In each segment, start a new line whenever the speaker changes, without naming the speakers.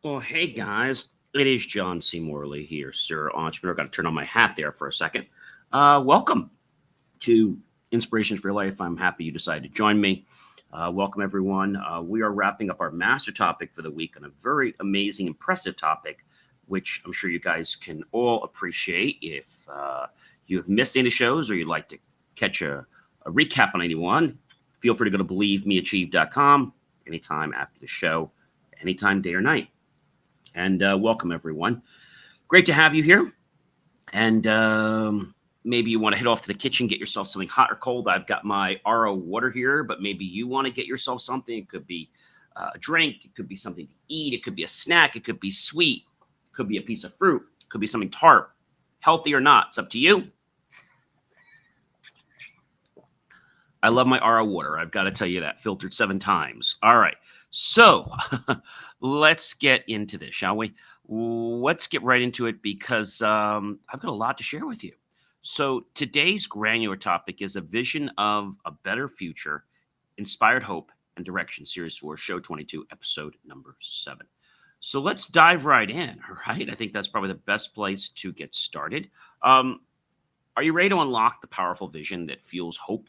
Well, hey guys, it is John C. Morley here, Sir Entrepreneur. Got to turn on my hat there for a second. Welcome to Inspirations for Your Life. I'm happy you decided to join me. Welcome, everyone. We are wrapping up our master topic for the week on a very amazing, impressive topic, which I'm sure you guys can all appreciate. If you have missed any shows or you'd like to catch a recap on anyone, feel free to go to believemeachieve.com anytime after the show, anytime, day or night. And welcome, everyone. Great to have you here. And maybe you want to head off to the kitchen, get yourself something hot or cold. I've got my RO water here, but maybe you want to get yourself something. It could be a drink. It could be something to eat. It could be a snack. It could be sweet. It could be a piece of fruit. It could be something tart, healthy or not. It's up to you. I love my RO water. I've got to tell you that. Filtered 7 times. All right. So let's get into this, shall we? Let's get right into it because I've got a lot to share with you. So today's granular topic is a vision of a better future, inspired hope and direction, series 4, show 22, episode number 7. So let's dive right in. All right. I think that's probably the best place to get started. Are you ready to unlock the powerful vision that fuels hope,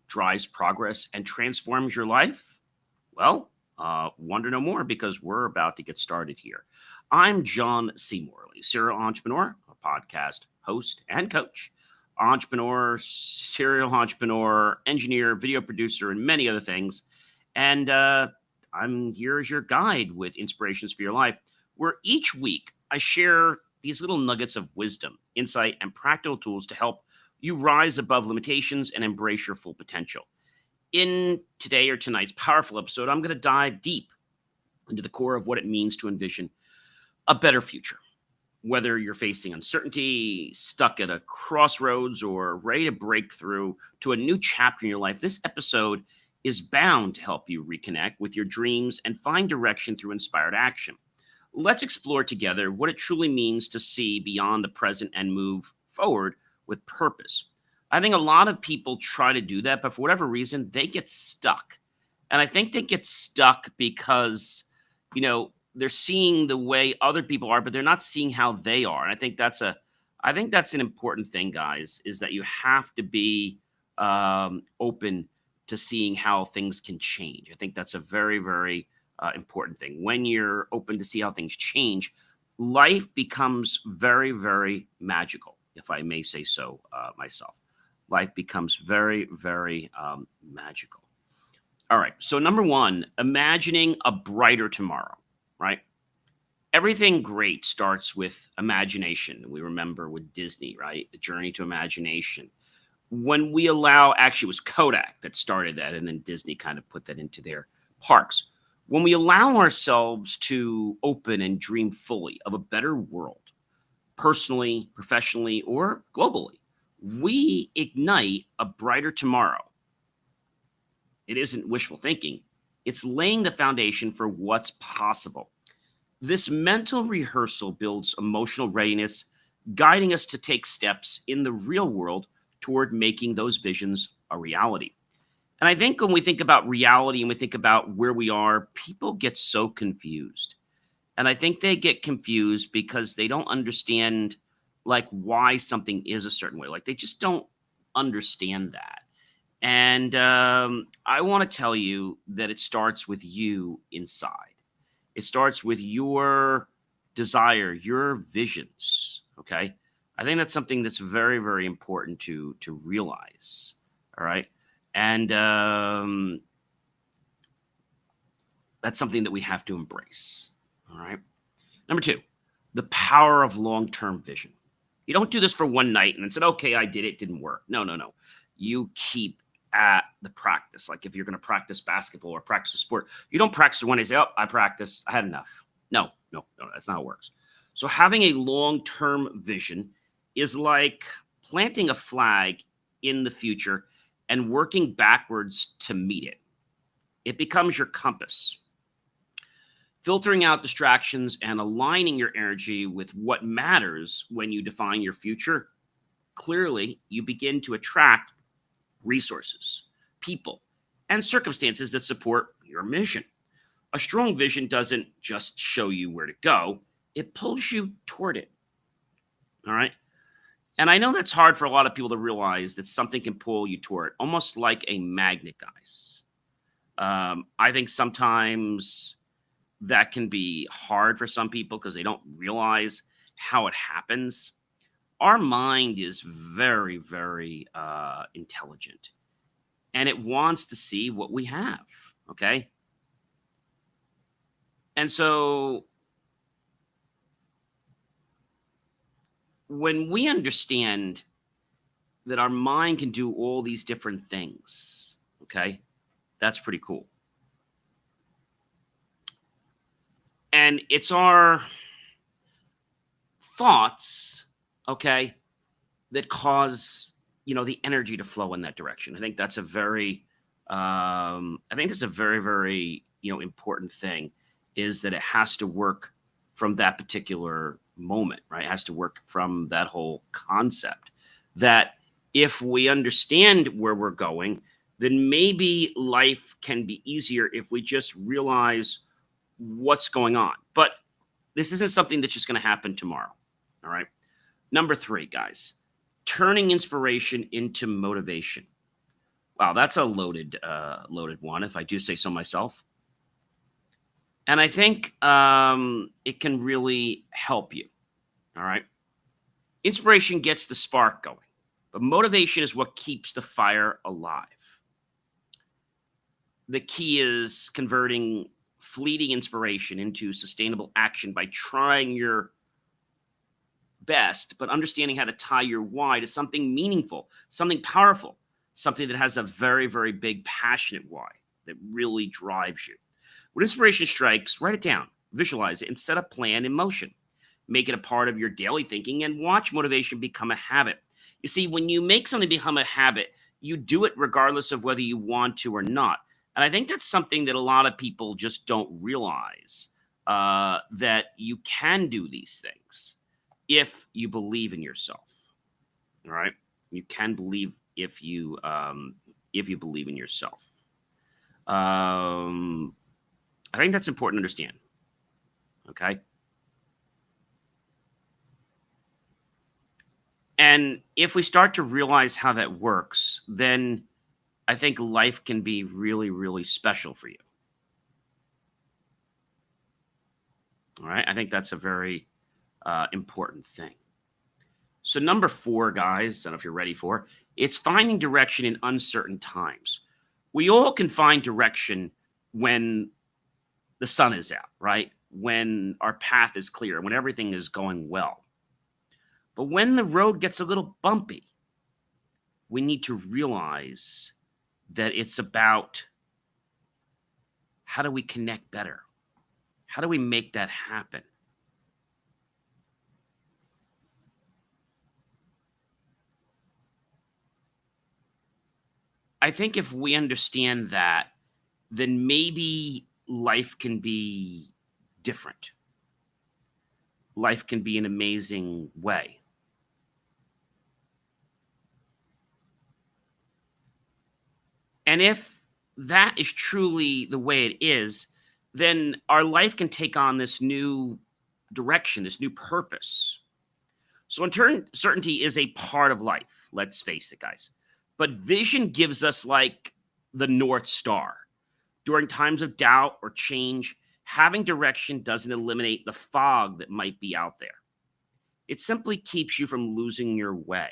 drives progress, and transforms your life? Well, wonder no more because we're about to get started here. I'm John C. Morley, serial entrepreneur, a podcast host and coach, entrepreneur, serial entrepreneur, engineer, video producer, and many other things. And I'm here as your guide with Inspirations for Your Life, where each week I share these little nuggets of wisdom, insight, and practical tools to help you rise above limitations and embrace your full potential. In today or tonight's powerful episode, I'm going to dive deep into the core of what it means to envision a better future. Whether you're facing uncertainty, stuck at a crossroads, or ready to break through to a new chapter in your life, this episode is bound to help you reconnect with your dreams and find direction through inspired action. Let's explore together what it truly means to see beyond the present and move forward with purpose. I think a lot of people try to do that, but for whatever reason, they get stuck. And I think they get stuck because, they're seeing the way other people are, but they're not seeing how they are. And I think that's an important thing, guys, is that you have to be open to seeing how things can change. I think that's a very, very important thing. When you're open to see how things change, life becomes very, very magical, if I may say so myself. Life becomes very, very magical. All right. So number one, imagining a brighter tomorrow, right? Everything great starts with imagination. We remember with Disney, right? The journey to imagination. When we allow, actually, it was Kodak that started that, and then Disney kind of put that into their parks. When we allow ourselves to open and dream fully of a better world, personally, professionally, or globally, we ignite a brighter tomorrow. It isn't wishful thinking. It's laying the foundation for what's possible. This mental rehearsal builds emotional readiness, guiding us to take steps in the real world toward making those visions a reality. And I think when we think about reality and we think about where we are, people get so confused. And I think they get confused because they don't understand why something is a certain way. They just don't understand that. And I want to tell you that it starts with you inside. It starts with your desire, your visions. Okay. I think that's something that's very, very important to realize. All right. And that's something that we have to embrace. All right. Number 2, the power of long-term vision. You don't do this for one night and then said, okay, I did it, didn't work. No. You keep at the practice. Like if you're going to practice basketball or practice a sport, you don't practice one day and say, oh, I practiced, I had enough. No, that's not how it works. So having a long-term vision is like planting a flag in the future and working backwards to meet it. It becomes your compass. Filtering out distractions and aligning your energy with what matters when you define your future, clearly you begin to attract resources, people, and circumstances that support your mission. A strong vision doesn't just show you where to go, it pulls you toward it. All right. And I know that's hard for a lot of people to realize that something can pull you toward it, almost like a magnet, guys. I think sometimes that can be hard for some people because they don't realize how it happens. Our mind is very, very intelligent and it wants to see what we have. Okay. And so when we understand that our mind can do all these different things, okay, that's pretty cool. And it's our thoughts, okay, that cause the energy to flow in that direction. I think that's a very, very important thing is that it has to work from that particular moment, right? It has to work from that whole concept. That if we understand where we're going, then maybe life can be easier if we just realize what's going on. But this isn't something that's just going to happen tomorrow. All right. Number 3, guys, turning inspiration into motivation. Wow, that's a loaded one, if I do say so myself. And I think it can really help you. All right. Inspiration gets the spark going, but motivation is what keeps the fire alive. The key is converting fleeting inspiration into sustainable action by trying your best, but understanding how to tie your why to something meaningful, something powerful, something that has a very, very big, passionate why that really drives you. When inspiration strikes, write it down, visualize it, and set a plan in motion. Make it a part of your daily thinking and watch motivation become a habit. You see, when you make something become a habit, you do it regardless of whether you want to or not. And I think that's something that a lot of people just don't realize that you can do these things if you believe in yourself. All right, you can believe if you believe in yourself. I think that's important to understand. Okay. And if we start to realize how that works, then I think life can be really, really special for you. All right. I think that's a very important thing. So, number 4, guys, I don't know if you're ready for it's finding direction in uncertain times. We all can find direction when the sun is out, right? When our path is clear, when everything is going well. But when the road gets a little bumpy, we need to realize that it's about how do we connect better? How do we make that happen? I think if we understand that, then maybe life can be different. Life can be an amazing way. And if that is truly the way it is, then our life can take on this new direction, this new purpose. So, uncertainty is a part of life. Let's face it, guys. But vision gives us like the North Star. During times of doubt or change, having direction doesn't eliminate the fog that might be out there. It simply keeps you from losing your way.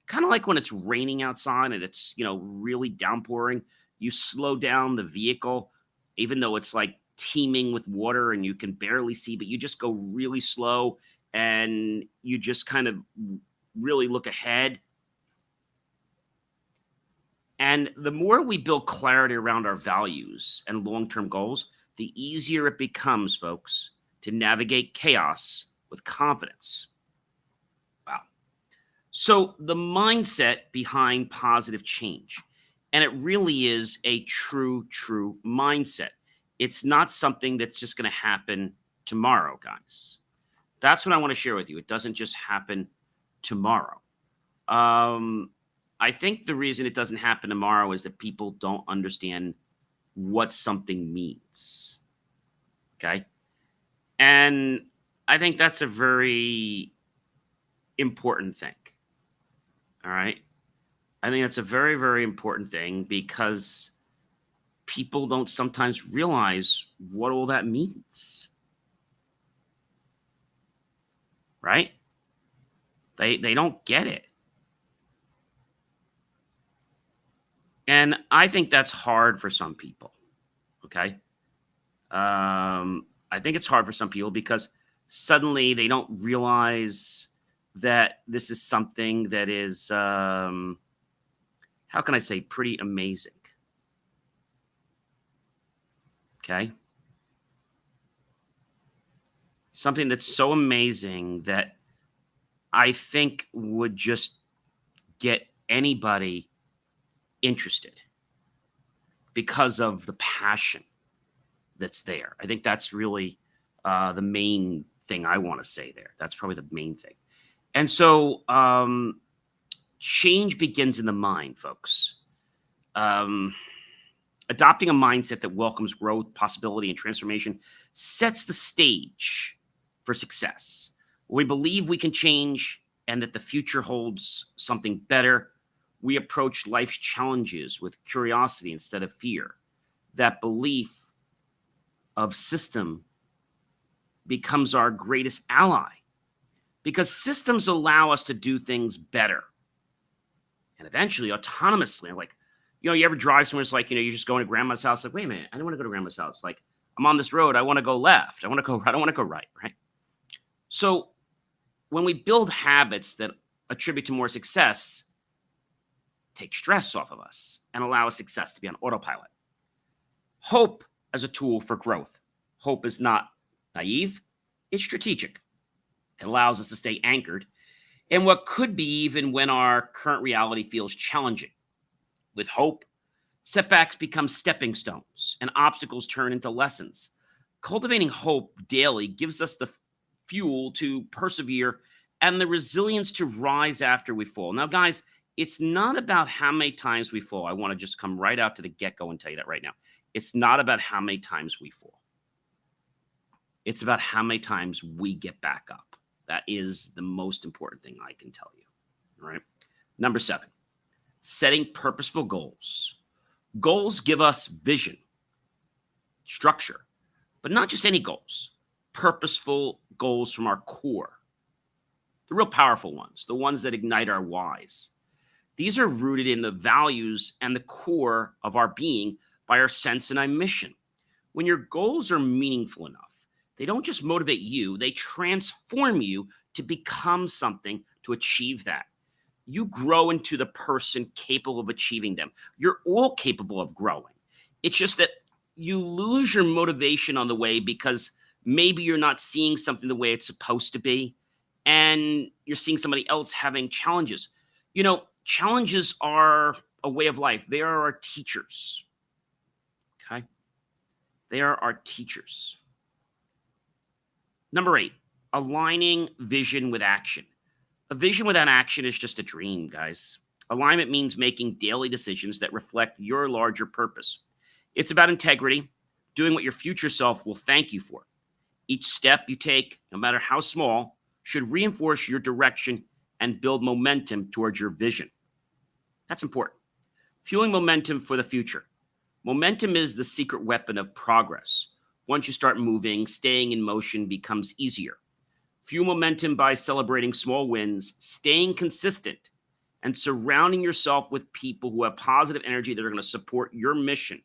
Kind of like when it's raining outside and it's, really downpouring, you slow down the vehicle, even though it's like teeming with water and you can barely see, but you just go really slow and you just kind of really look ahead. And the more we build clarity around our values and long term goals, the easier it becomes, folks, to navigate chaos with confidence. Wow. So, the mindset behind positive change, and it really is a true mindset. It's not something that's just going to happen tomorrow, guys. That's what I want to share with you. It doesn't just happen tomorrow. I think the reason it doesn't happen tomorrow is that people don't understand what something means. Okay. And I think that's a very important thing. All right. I think that's a very, very important thing because people don't sometimes realize what all that means. Right? They don't get it. And I think that's hard for some people. Okay. I think it's hard for some people because suddenly they don't realize that this is something that is, how can I say, pretty amazing. Okay. Something that's so amazing that I think would just get anybody interested because of the passion that's there. I think that's really the main thing I want to say there. That's probably the main thing. And so change begins in the mind, folks. Um, Adopting a mindset that welcomes growth, possibility, and transformation sets the stage for success. We believe we can change and that the future holds something better. We approach life's challenges with curiosity instead of fear. That belief of system becomes our greatest ally because systems allow us to do things better and eventually autonomously. Like, you ever drive somewhere, it's like, you're just going to grandma's house. Like, wait a minute, I don't want to go to grandma's house. Like, I'm on this road. I want to go left. I want to go right. I want to go right. Right. So when we build habits that attribute to more success, take stress off of us and allow success to be on autopilot. Hope as a tool for growth. Hope is not naive. It's strategic. It allows us to stay anchored in what could be even when our current reality feels challenging. With hope, setbacks become stepping stones and obstacles turn into lessons. Cultivating hope daily gives us the fuel to persevere and the resilience to rise after we fall. Now, guys, it's not about how many times we fall. I want to just come right out to the get-go and tell you that right now. It's not about how many times we fall. It's about how many times we get back up. That is the most important thing I can tell you. All right. Number 7, setting purposeful goals. Goals give us vision, structure, but not just any goals. Purposeful goals from our core. The real powerful ones, the ones that ignite our whys. These are rooted in the values and the core of our being by our sense and our mission. When your goals are meaningful enough, they don't just motivate you, they transform you to become something to achieve that. You grow into the person capable of achieving them. You're all capable of growing. It's just that you lose your motivation on the way because maybe you're not seeing something the way it's supposed to be, and you're seeing somebody else having challenges. Challenges are a way of life. They are our teachers. Okay? They are our teachers. Number 8, aligning vision with action. A vision without action is just a dream, guys. Alignment means making daily decisions that reflect your larger purpose. It's about integrity, doing what your future self will thank you for. Each step you take, no matter how small, should reinforce your direction and build momentum towards your vision. That's important. Fueling momentum for the future. Momentum is the secret weapon of progress. Once you start moving, staying in motion becomes easier. Fuel momentum by celebrating small wins, staying consistent, and surrounding yourself with people who have positive energy that are going to support your mission.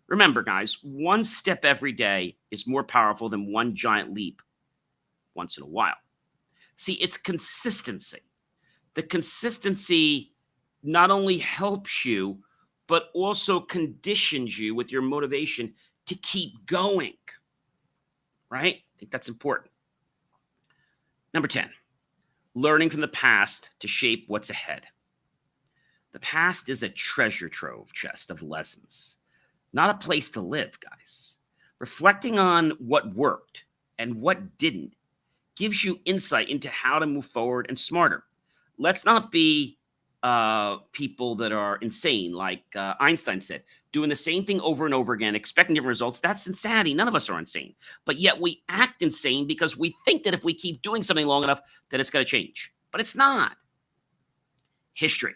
Remember, guys, one step every day is more powerful than one giant leap once in a while. See, it's consistency. The consistency not only helps you, but also conditions you with your motivation to keep going, right? I think that's important. Number 10, learning from the past to shape what's ahead. The past is a treasure trove chest of lessons, not a place to live, guys. Reflecting on what worked and what didn't gives you insight into how to move forward and smarter. Let's not be people that are insane, like Einstein said. doing the same thing over and over again, expecting different results, that's insanity. None of us are insane. But yet we act insane because we think that if we keep doing something long enough, that it's going to change. But it's not. History,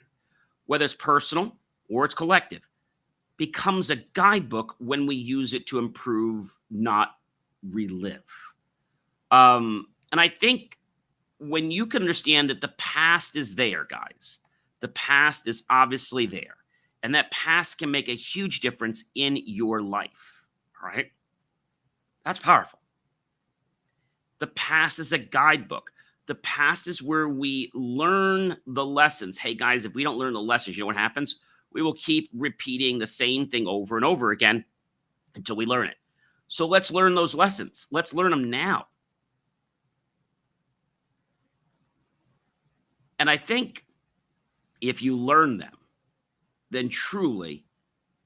whether it's personal or it's collective, becomes a guidebook when we use it to improve, not relive. And I think when you can understand that the past is there, guys, the past is obviously there. And that past can make a huge difference in your life. All right. That's powerful. The past is a guidebook. The past is where we learn the lessons. Hey, guys, if we don't learn the lessons, you know what happens? We will keep repeating the same thing over and over again until we learn it. So let's learn those lessons. Let's learn them now. And I think if you learn them, then truly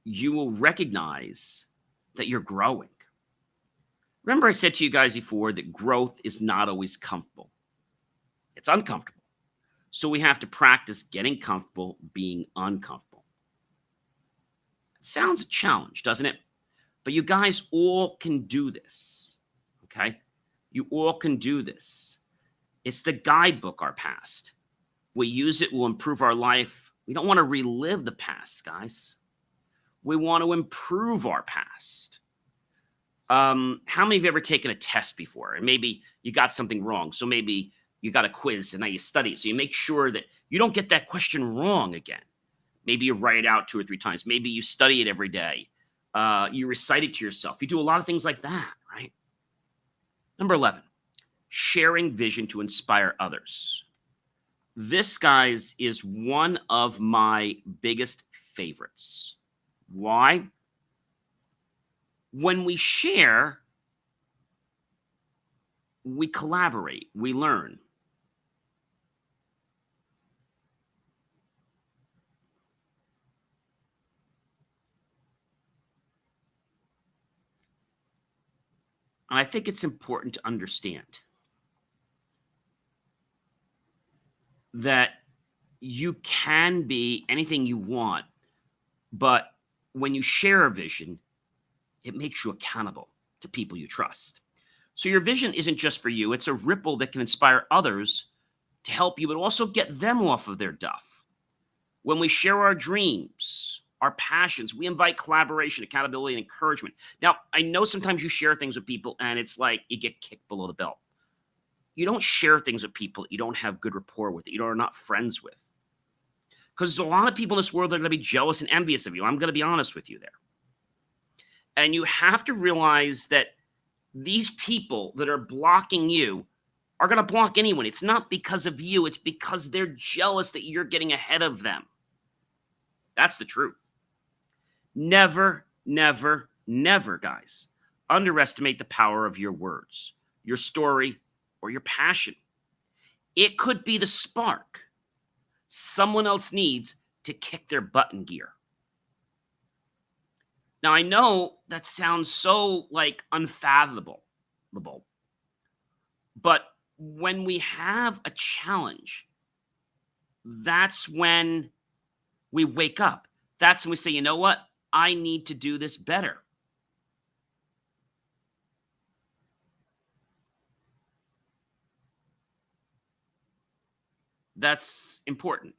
you will recognize that you're growing. Remember I said to you guys before that growth is not always comfortable. It's uncomfortable. So we have to practice getting comfortable being uncomfortable. It sounds a challenge, doesn't it? But you guys all can do this, okay? You all can do this. It's the guidebook, our past. We use it, we'll improve our life. We don't want to relive the past, guys. We want to improve our past. How many of you have ever taken a test before and maybe you got something wrong? So maybe you got a quiz and now you study it. So you make sure that you don't get that question wrong again. Maybe you write it out 2 or 3 times. Maybe you study it every day. You recite it to yourself. You do a lot of things like that, right? Number 11, sharing vision to inspire others. This, guys, is one of my biggest favorites. Why? When we share, we collaborate, we learn. And I think it's important to understand that you can be anything you want, but when you share a vision, it makes you accountable to people you trust. So your vision isn't just for you. It's a ripple that can inspire others to help you, but also get them off of their duff. When we share our dreams, our passions, we invite collaboration, accountability, and encouragement. Now, I know sometimes you share things with people and it's like you get kicked below the belt. You don't share things with people you don't have good rapport with, that you are not friends with. Because there's a lot of people in this world that are going to be jealous and envious of you. I'm going to be honest with you there. And you have to realize that these people that are blocking you are going to block anyone. It's not because of you. It's because they're jealous that you're getting ahead of them. That's the truth. Never, never, never, guys, underestimate the power of your words, your story, or your passion. It could be the spark someone else needs to kick their butt in gear. Now, I know that sounds so like unfathomable, but when we have a challenge, that's when we wake up. That's when we say, you know what? I need to do this better. That's important.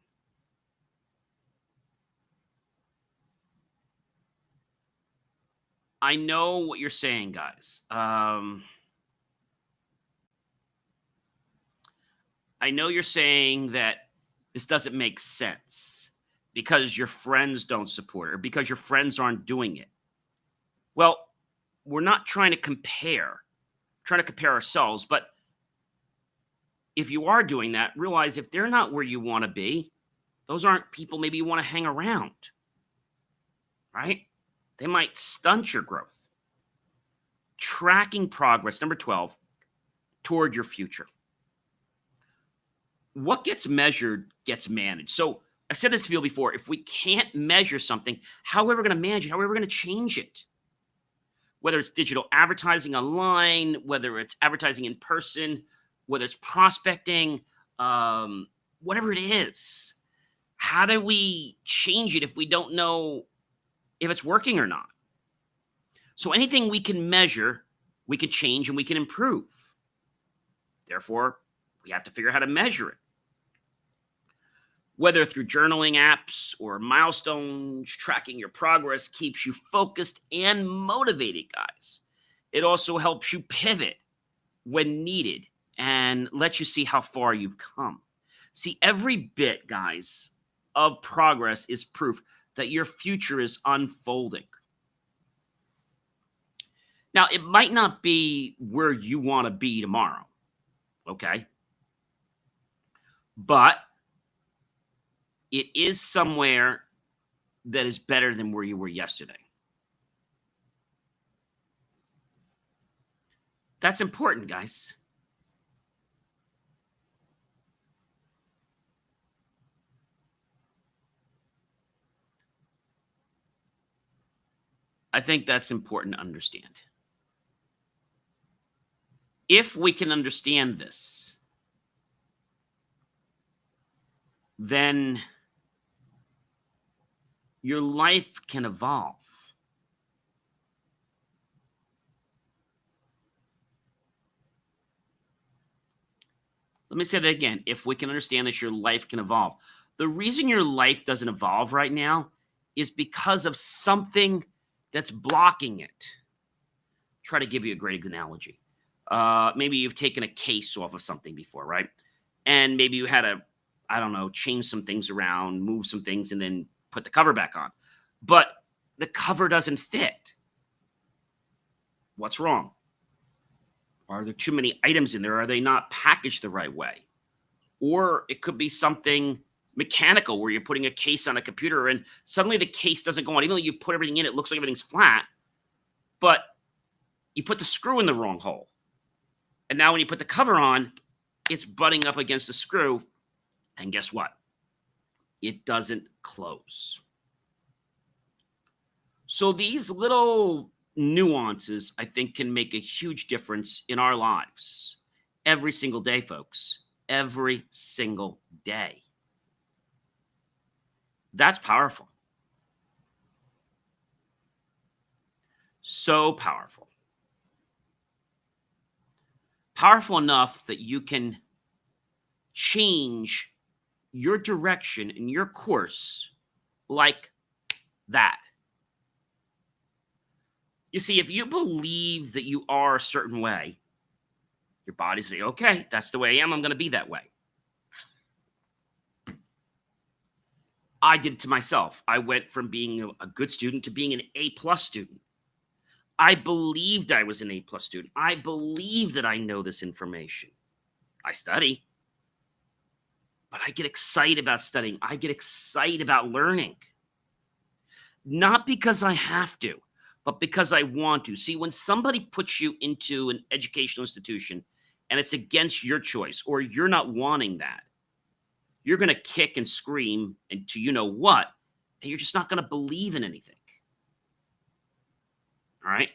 I know what you're saying, guys. I know you're saying that this doesn't make sense because your friends don't support it or because your friends aren't doing it. Well, we're not trying to compare, ourselves, but if you are doing that, realize if they're not where you want to be, those aren't people maybe you want to hang around, right? They might stunt your growth. Tracking progress, number 12, toward your future. What gets measured gets managed. So I said this to people before. If we can't measure something, how are we going to manage it? How are we going to change it? Whether it's digital advertising online, whether it's advertising in person, whether it's prospecting, whatever it is. How do we change it if we don't know if it's working or not. So anything we can measure, we can change and we can improve. Therefore, we have to figure out how to measure it. Whether through journaling apps or milestones, tracking your progress keeps you focused and motivated, guys. It also helps you pivot when needed and lets you see how far you've come. See, every bit, guys, of progress is proof that your future is unfolding. Now, it might not be where you want to be tomorrow, okay? But it is somewhere that is better than where you were yesterday. That's important, guys. I think that's important to understand. If we can understand this, then your life can evolve. Let me say that again. If we can understand this, your life can evolve. The reason your life doesn't evolve right now is because of something that's blocking it. Try to give you a great analogy. Maybe you've taken a case off of something before, right? And maybe you had to, I don't know, change some things around, move some things, and then put the cover back on. But the cover doesn't fit. What's wrong? Are there too many items in there? Are they not packaged the right way? Or it could be something mechanical where you're putting a case on a computer and suddenly the case doesn't go on. Even though you put everything in, it looks like everything's flat, but you put the screw in the wrong hole. And now when you put the cover on, it's butting up against the screw. And guess what? It doesn't close. So these little nuances, I think, can make a huge difference in our lives every single day, folks. Every single day. That's powerful. So powerful. Powerful enough that you can change your direction and your course like that. You see, if you believe that you are a certain way, your body says, okay, that's the way I am. I'm going to be that way. I did it to myself. I went from being a good student to being an A+ student. I believed I was an A+ student. I believe that I know this information. I study, but I get excited about studying. I get excited about learning. Not because I have to, but because I want to. See, when somebody puts you into an educational institution and it's against your choice or you're not wanting that, you're going to kick and scream into you know what, and you're just not going to believe in anything. All right?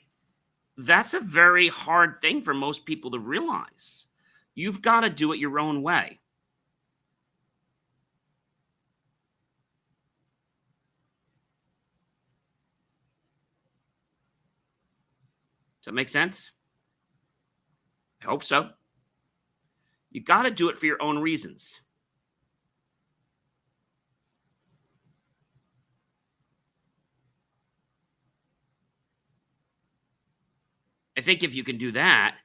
That's a very hard thing for most people to realize. You've got to do it your own way. Does that make sense? I hope so. You got to do it for your own reasons. I think if you can do that,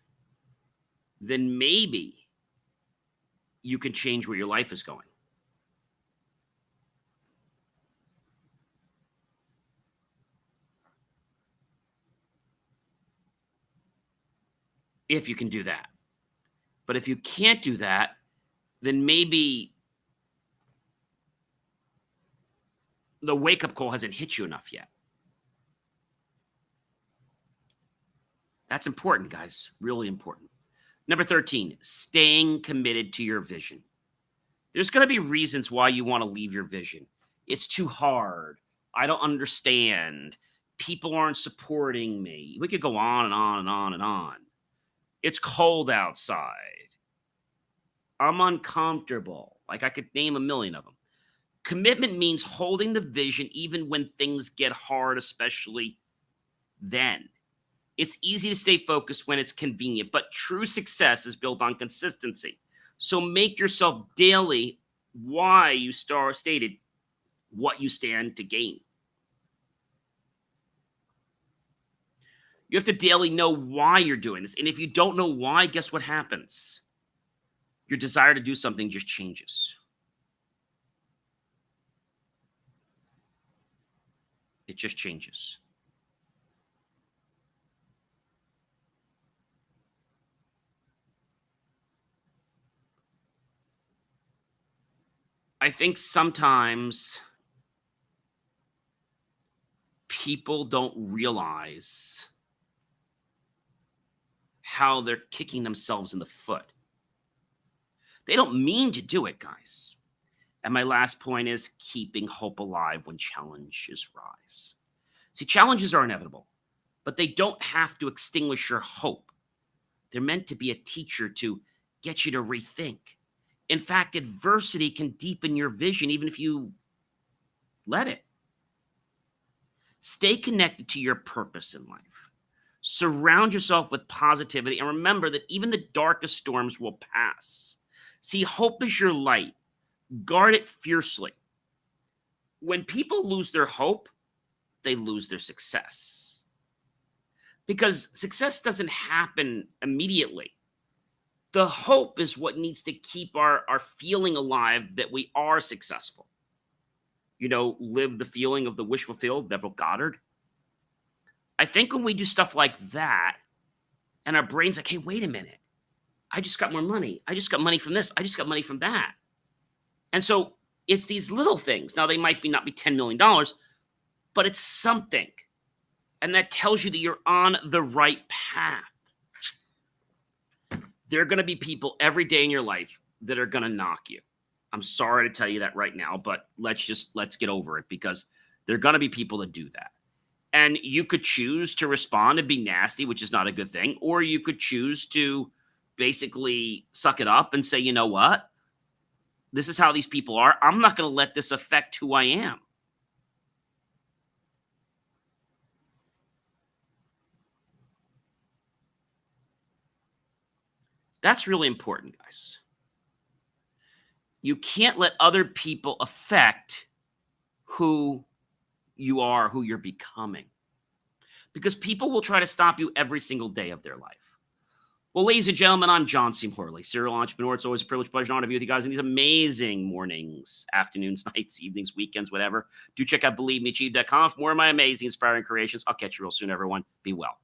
then maybe you can change where your life is going. If you can do that. But if you can't do that, then maybe the wake-up call hasn't hit you enough yet. That's important, guys. Really important. Number 13, staying committed to your vision. There's going to be reasons why you want to leave your vision. It's too hard. I don't understand. People aren't supporting me. We could go on and on and on and on. It's cold outside. I'm uncomfortable. Like I could name a million of them. Commitment means holding the vision even when things get hard, especially then. It's easy to stay focused when it's convenient, but true success is built on consistency. So make yourself daily why you stated what you stand to gain. You have to daily know why you're doing this. And if you don't know why, guess what happens? Your desire to do something just changes. It just changes. I think sometimes people don't realize how they're kicking themselves in the foot. They don't mean to do it, guys. And my last point is keeping hope alive when challenges rise. See, challenges are inevitable, but they don't have to extinguish your hope. They're meant to be a teacher to get you to rethink. In fact, adversity can deepen your vision even if you let it. Stay connected to your purpose in life. Surround yourself with positivity and remember that even the darkest storms will pass. See, hope is your light. Guard it fiercely. When people lose their hope, they lose their success. Because success doesn't happen immediately. The hope is what needs to keep our feeling alive that we are successful. Live the feeling of the wish fulfilled, Neville Goddard. I think when we do stuff like that, and our brain's like, hey, wait a minute. I just got more money. I just got money from this. I just got money from that. And so it's these little things. Now, they might not be $10 million, but it's something. And that tells you that you're on the right path. There are going to be people every day in your life that are going to knock you. I'm sorry to tell you that right now, but let's get over it because there are going to be people that do that. And you could choose to respond and be nasty, which is not a good thing, or you could choose to basically suck it up and say, you know what? This is how these people are. I'm not going to let this affect who I am. That's really important, guys. You can't let other people affect who you are, who you're becoming. Because people will try to stop you every single day of their life. Well, ladies and gentlemen, I'm John C. Morley, serial entrepreneur. It's always a privilege, pleasure, and honor to be with you guys in these amazing mornings, afternoons, nights, evenings, weekends, whatever. Do check out BelieveMeAchieve.com for more of my amazing, inspiring creations. I'll catch you real soon, everyone. Be well.